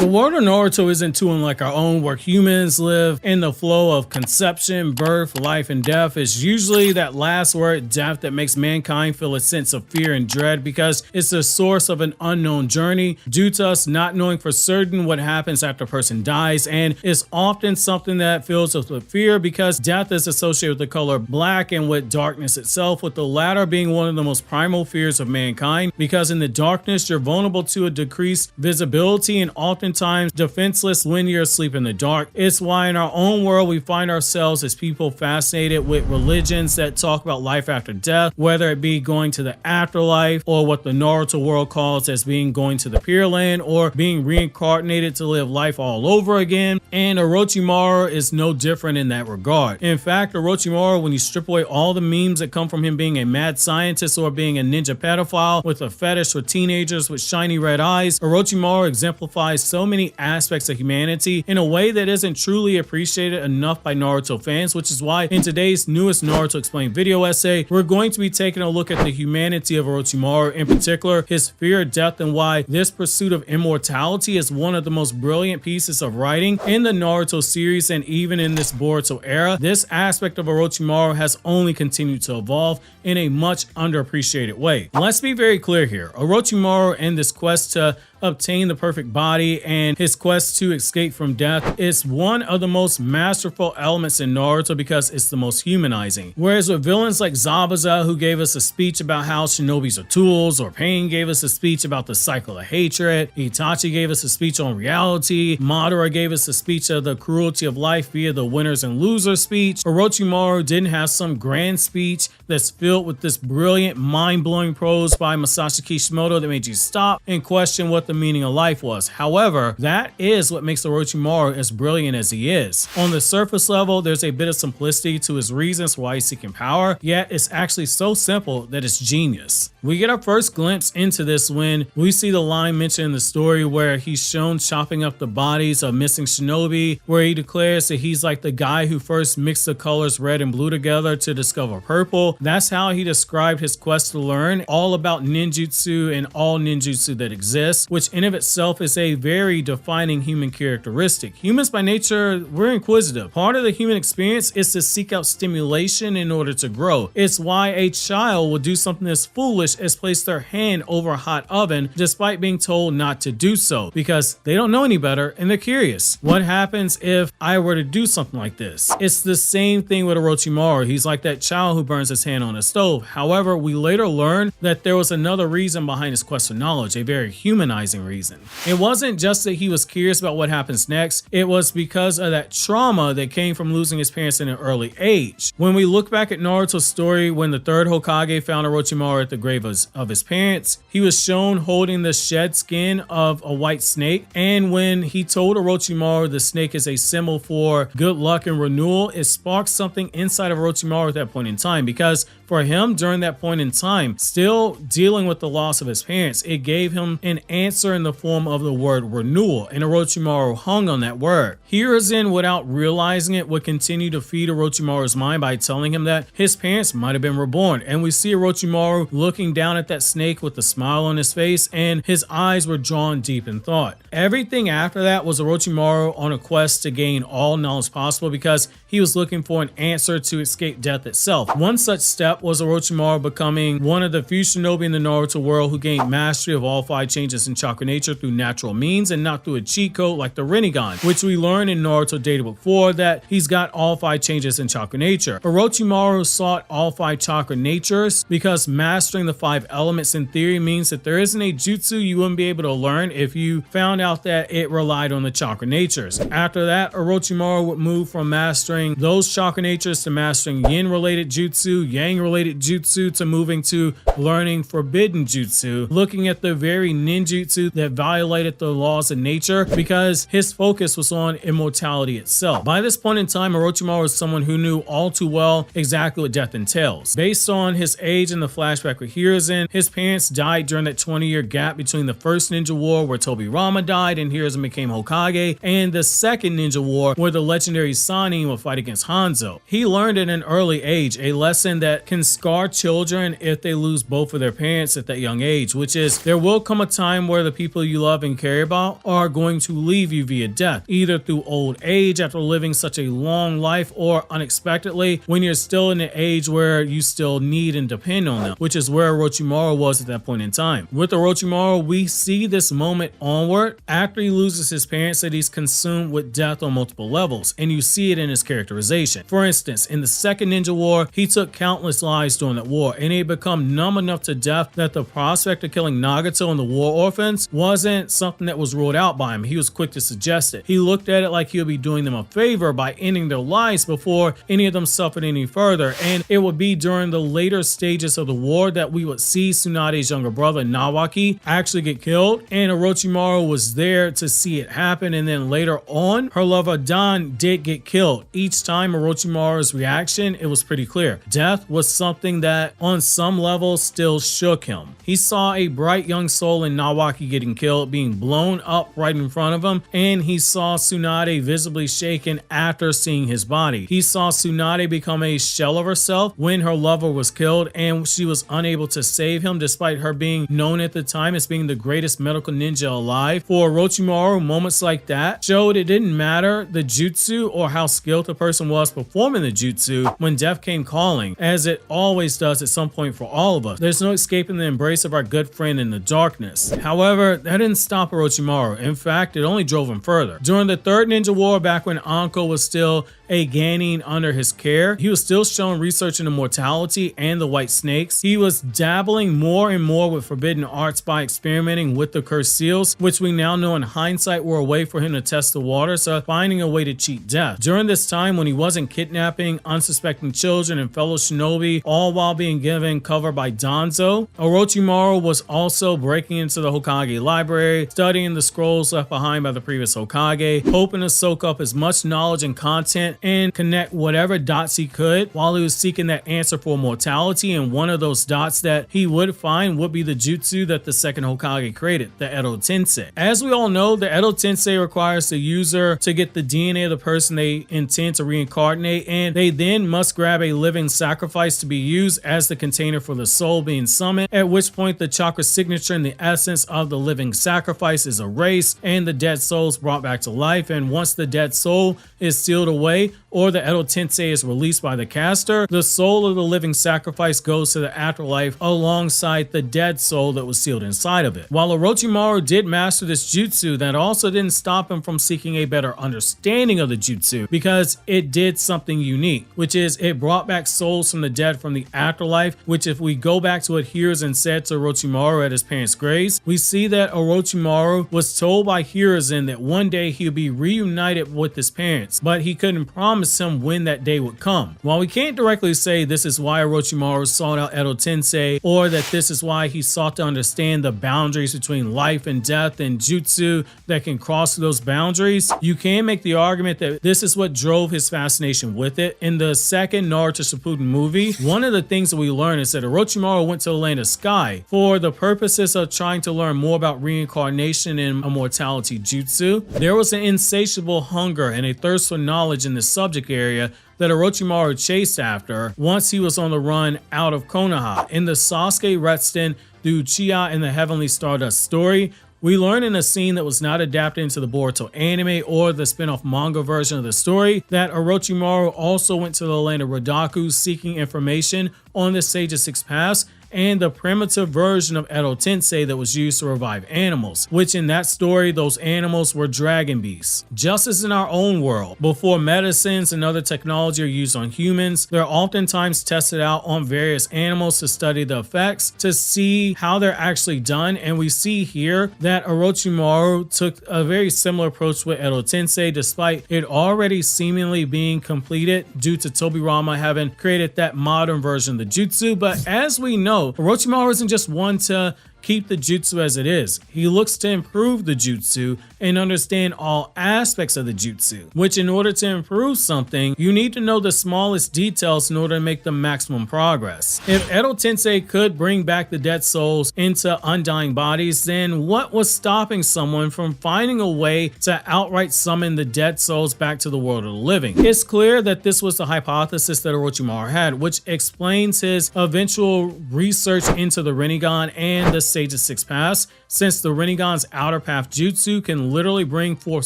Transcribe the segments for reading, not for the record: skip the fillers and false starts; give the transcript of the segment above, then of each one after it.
The world of Naruto isn't too unlike our own, where humans live in the flow of conception, birth, life, and death. It's usually that last word, death, that makes mankind feel a sense of fear and dread, because it's the source of an unknown journey due to us not knowing for certain what happens after a person dies, and it's often something that fills us with fear because death is associated with the color black and with darkness itself, with the latter being one of the most primal fears of mankind, because in the darkness you're vulnerable to a decreased visibility and oftentimes defenseless when you're asleep in the dark. It's why in our own world we find ourselves as people fascinated with religions that talk about life after death, whether it be going to the afterlife or what the Naruto world calls as being going to the Pure Land or being reincarnated to live life all over again. And Orochimaru is no different in that regard. In fact, Orochimaru, when you strip away all the memes that come from him being a mad scientist or being a ninja pedophile with a fetish for teenagers with shiny red eyes, Orochimaru exemplifies so many aspects of humanity in a way that isn't truly appreciated enough by Naruto fans, which is why in today's newest Naruto Explained video essay, we're going to be taking a look at the humanity of Orochimaru, in particular his fear of death, and why this pursuit of immortality is one of the most brilliant pieces of writing in the Naruto series, and even in this Boruto era. This aspect of Orochimaru has only continued to evolve in a much underappreciated way. Let's be very clear here. Orochimaru and this quest to obtain the perfect body and his quest to escape from death is one of the most masterful elements in Naruto because it's the most humanizing. Whereas with villains like Zabuza, who gave us a speech about how shinobis are tools, or Pain gave us a speech about the cycle of hatred, Itachi gave us a speech on reality, Madara gave us a speech of the cruelty of life via the winners and losers speech, Orochimaru didn't have some grand speech that's filled with this brilliant, mind-blowing prose by Masashi Kishimoto that made you stop and question what the meaning of life was. However, that is what makes Orochimaru as brilliant as he is. On the surface level, there's a bit of simplicity to his reasons why he's seeking power, yet it's actually so simple that it's genius. We get our first glimpse into this when we see the line mentioned in the story where he's shown chopping up the bodies of missing shinobi, where he declares that he's like the guy who first mixed the colors red and blue together to discover purple. That's how he described his quest to learn all about ninjutsu and all ninjutsu that exists, which in of itself is a very defining human characteristic. Humans by nature, we're inquisitive. Part of the human experience is to seek out stimulation in order to grow. It's why a child will do something as foolish as place their hand over a hot oven despite being told not to do so, because they don't know any better and they're curious. What happens if I were to do something like this? It's the same thing with Orochimaru. He's like that child who burns his hand on a stove. However, we later learn that there was another reason behind his quest for knowledge, a very humanizing reason. It wasn't just that he was curious about what happens next, it was because of that trauma that came from losing his parents in an early age. When we look back at Naruto's story, when the third Hokage found Orochimaru at the grave of his parents, he was shown holding the shed skin of a white snake, and when he told Orochimaru the snake is a symbol for good luck and renewal, it sparked something inside of Orochimaru at that point in time, because for him during that point in time, still dealing with the loss of his parents, it gave him an answer in the form of the word renewal, and Orochimaru hung on that word. Hiruzen, without realizing it, would continue to feed Orochimaru's mind by telling him that his parents might have been reborn, and we see Orochimaru looking down at that snake with a smile on his face, and his eyes were drawn deep in thought. Everything after that was Orochimaru on a quest to gain all knowledge possible because he was looking for an answer to escape death itself. One such step was Orochimaru becoming one of the few shinobi in the Naruto world who gained mastery of all 5 changes in chakra nature through natural means and not through a cheat code like the Rinnegan, which we learned in Naruto Databook 4 that he's got all 5 changes in chakra nature. Orochimaru sought all 5 chakra natures because mastering the 5 elements in theory means that there isn't a jutsu you wouldn't be able to learn if you found out that it relied on the chakra natures. After that, Orochimaru would move from mastering those chakra natures to mastering yin related jutsu, yang related jutsu, to moving to learning forbidden jutsu, looking at the very ninjutsu that violated the laws of nature because his focus was on immortality itself. By this point in time, Orochimaru was someone who knew all too well exactly what death entails. Based on his age in the flashback with Hiruzen, his parents died during that 20-year gap between the first ninja war where Tobirama died and Hiruzen became Hokage, and the second ninja war where the legendary Sannin would fight against Hanzo. He learned at an early age a lesson that can scar children if they lose both of their parents at that young age, which is there will come a time where where the people you love and care about are going to leave you via death, either through old age after living such a long life, or unexpectedly when you're still in an age where you still need and depend on them, which is where Orochimaru was at that point in time. With Orochimaru, we see this moment onward after he loses his parents that he's consumed with death on multiple levels, and you see it in his characterization. For instance, in the Second Ninja War, he took countless lives during that war, and he had become numb enough to death that the prospect of killing Nagato and the war orphans wasn't something that was ruled out by him. He was quick to suggest it. He looked at it like he would be doing them a favor by ending their lives before any of them suffered any further, and it would be during the later stages of the war that we would see Tsunade's younger brother Nawaki actually get killed, and Orochimaru was there to see it happen. And then later on, her lover Dan did get killed. Each time Orochimaru's reaction, it was pretty clear. Death was something that on some level still shook him. He saw a bright young soul in Nawaki getting killed, being blown up right in front of him, and he saw Tsunade visibly shaken after seeing his body. He saw Tsunade become a shell of herself when her lover was killed, and she was unable to save him despite her being known at the time as being the greatest medical ninja alive. For Orochimaru, moments like that showed it didn't matter the jutsu or how skilled the person was performing the jutsu when death came calling, as it always does at some point for all of us. There's no escaping the embrace of our good friend in the darkness. However, that didn't stop Orochimaru. In fact, it only drove him further. During the Third Ninja War, back when Anko was still a Genin under his care, he was still showing research in immortality and the white snakes. He was dabbling more and more with forbidden arts by experimenting with the cursed seals, which we now know in hindsight were a way for him to test the waters, so finding a way to cheat death. During this time when he wasn't kidnapping unsuspecting children and fellow shinobi, all while being given cover by Danzo, Orochimaru was also breaking into the Hokage library, studying the scrolls left behind by the previous Hokage, hoping to soak up as much knowledge and content and connect whatever dots he could while he was seeking that answer for immortality. And one of those dots that he would find would be the jutsu that the second Hokage created, the Edo Tensei. As we all know, the Edo Tensei requires the user to get the DNA of the person they intend to reincarnate, and they then must grab a living sacrifice to be used as the container for the soul being summoned, at which point the chakra signature and the essence of the living sacrifice is erased and the dead soul is brought back to life. And once the dead soul is sealed away, or the Edo Tensei is released by the caster, the soul of the living sacrifice goes to the afterlife alongside the dead soul that was sealed inside of it. While Orochimaru did master this jutsu, that also didn't stop him from seeking a better understanding of the jutsu, because it did something unique, which is it brought back souls from the dead from the afterlife, which if we go back to what Hiruzen said to Orochimaru at his parents' graves, we see that Orochimaru was told by Hiruzen that one day he'll be reunited with his parents, but he couldn't promise him when that day would come. While we can't directly say this is why Orochimaru sought out Edo Tensei, or that this is why he sought to understand the boundaries between life and death and jutsu that can cross those boundaries, you can make the argument that this is what drove his fascination with it. In the second Naruto Shippuden movie, one of the things that we learn is that Orochimaru went to the land of Sky for the purposes of trying to learn more about reincarnation and immortality jutsu. There was an insatiable hunger and a thirst for knowledge in this subject area that Orochimaru chased after once he was on the run out of Konoha. In the Sasuke Retsunden through Chia and the Heavenly Stardust story, we learn in a scene that was not adapted into the Boruto anime or the spin-off manga version of the story that Orochimaru also went to the land of Rodaku seeking information on the Sage of Six Paths and the primitive version of Edo Tensei that was used to revive animals, which in that story, those animals were dragon beasts. Just as in our own world, before medicines and other technology are used on humans, they're oftentimes tested out on various animals to study the effects, to see how they're actually done. And we see here that Orochimaru took a very similar approach with Edo Tensei, despite it already seemingly being completed due to Tobirama having created that modern version of the jutsu. But as we know, Orochimaru isn't just one to keep the jutsu as it is. He looks to improve the jutsu and understand all aspects of the jutsu, which in order to improve something, you need to know the smallest details in order to make the maximum progress. If Edo Tensei could bring back the dead souls into undying bodies, then what was stopping someone from finding a way to outright summon the dead souls back to the world of the living? It's clear that this was the hypothesis that Orochimaru had, which explains his eventual research into the Rinnegan and the stage of Six Paths, since the Rinnegan's Outer Path Jutsu can literally bring forth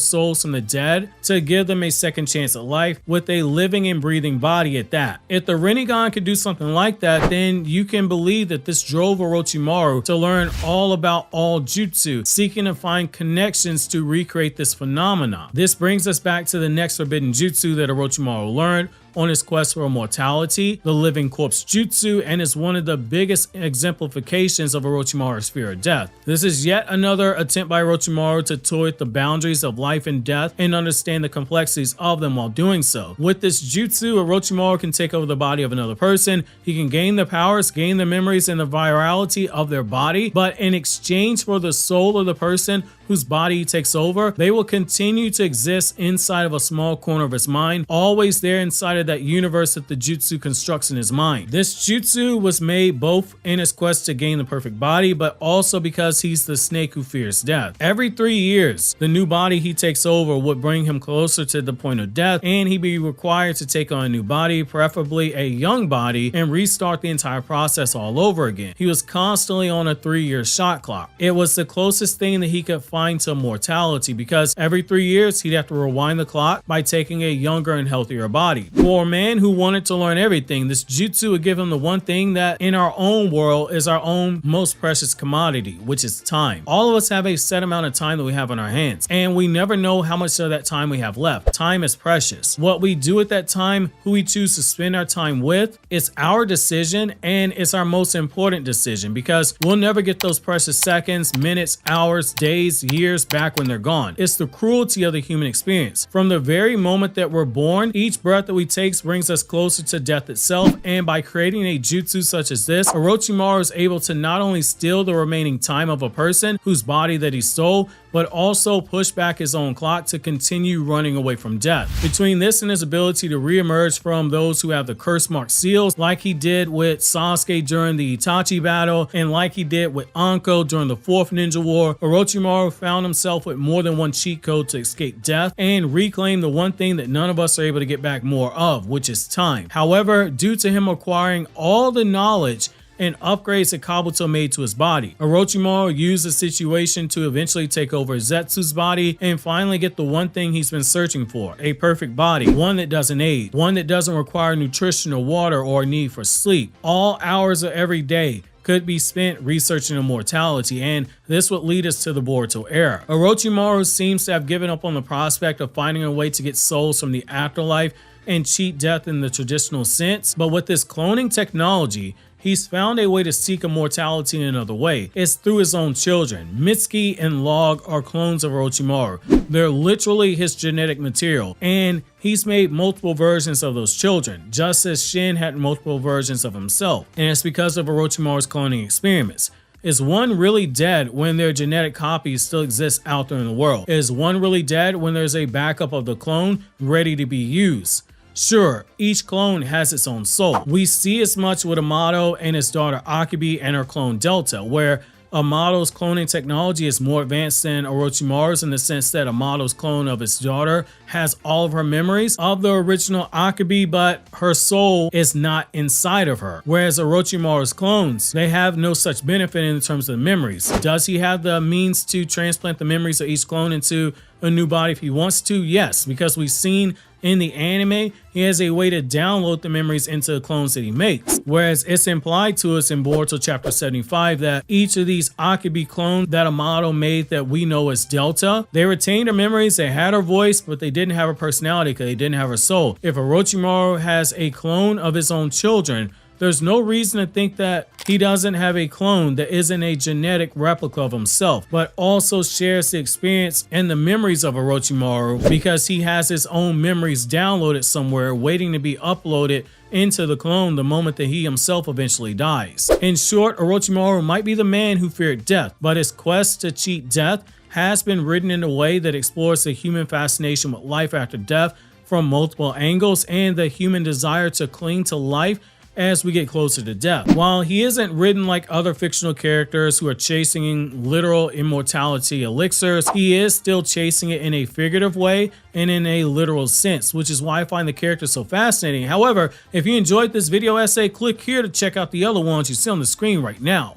souls from the dead to give them a second chance at life with a living and breathing body at that. If the Rinnegan could do something like that, then you can believe that this drove Orochimaru to learn all about all jutsu, seeking to find connections to recreate this phenomenon. This brings us back to the next forbidden jutsu that Orochimaru learned on his quest for immortality, the living corpse jutsu, and is one of the biggest exemplifications of Orochimaru's fear of death. This is yet another attempt by Orochimaru to toy with the boundaries of life and death and understand the complexities of them while doing so. With this jutsu, Orochimaru can take over the body of another person. He can gain the powers, gain the memories, and the virality of their body, but in exchange for the soul of the person whose body he takes over, they will continue to exist inside of a small corner of his mind, always there inside of that universe that the jutsu constructs in his mind. This jutsu was made both in his quest to gain the perfect body, but also because he's the snake who fears death. Every 3 years, the new body he takes over would bring him closer to the point of death, and he'd be required to take on a new body, preferably a young body, and restart the entire process all over again. He was constantly on a 3-year shot clock. It was the closest thing that he could find to immortality, because every 3 years he'd have to rewind the clock by taking a younger and healthier body. For a man who wanted to learn everything, this jutsu would give him the one thing that in our own world is our own most precious commodity, which is time. All of us have a set amount of time that we have on our hands, and we never know how much of that time we have left. Time is precious. What we do at that time, who we choose to spend our time with, it's our decision, and it's our most important decision, because we'll never get those precious seconds, minutes, hours, days, years back when they're gone. It's the cruelty of the human experience. From the very moment that we're born, each breath that we take brings us closer to death itself, and by creating a jutsu such as this, Orochimaru is able to not only steal the remaining time of a person whose body that he stole, but also push back his own clock to continue running away from death. Between this and his ability to reemerge from those who have the curse mark seals, like he did with Sasuke during the Itachi battle, and like he did with Anko during the 4th Ninja War, Orochimaru found himself with more than one cheat code to escape death and reclaim the one thing that none of us are able to get back more of, which is time. However, due to him acquiring all the knowledge and upgrades that Kabuto made to his body, Orochimaru used the situation to eventually take over Zetsu's body and finally get the one thing he's been searching for, a perfect body, one that doesn't age, one that doesn't require nutrition or water or need for sleep. All hours of every day could be spent researching immortality, and this would lead us to the Boruto era. Orochimaru seems to have given up on the prospect of finding a way to get souls from the afterlife and cheat death in the traditional sense, but with this cloning technology, he's found a way to seek immortality in another way. It's through his own children. Mitsuki and Log are clones of Orochimaru. They're literally his genetic material, and he's made multiple versions of those children, just as Shin had multiple versions of himself. And it's because of Orochimaru's cloning experiments. Is one really dead when their genetic copies still exist out there in the world? Is one really dead when there's a backup of the clone ready to be used? Sure, each clone has its own soul. We see as much with Amato and his daughter Akibi and her clone Delta, where Amato's cloning technology is more advanced than Orochimaru's in the sense that Amato's clone of his daughter has all of her memories of the original Akibi, but her soul is not inside of her. Whereas Orochimaru's clones, they have no such benefit in terms of the memories. Does he have the means to transplant the memories of each clone into a new body if he wants to? Yes, because we've seen in the anime, he has a way to download the memories into the clones that he makes. Whereas it's implied to us in Boruto chapter 75 that each of these Akibi clones that Amato made that we know as Delta, they retained her memories, they had her voice, but they didn't have her personality because they didn't have her soul. If Orochimaru has a clone of his own children, there's no reason to think that he doesn't have a clone that isn't a genetic replica of himself, but also shares the experience and the memories of Orochimaru because he has his own memories downloaded somewhere waiting to be uploaded into the clone the moment that he himself eventually dies. In short, Orochimaru might be the man who feared death, but his quest to cheat death has been written in a way that explores the human fascination with life after death from multiple angles and the human desire to cling to life as we get closer to death. While he isn't written like other fictional characters who are chasing literal immortality elixirs, he is still chasing it in a figurative way and in a literal sense, which is why I find the character so fascinating. However, if you enjoyed this video essay, click here to check out the other ones you see on the screen right now.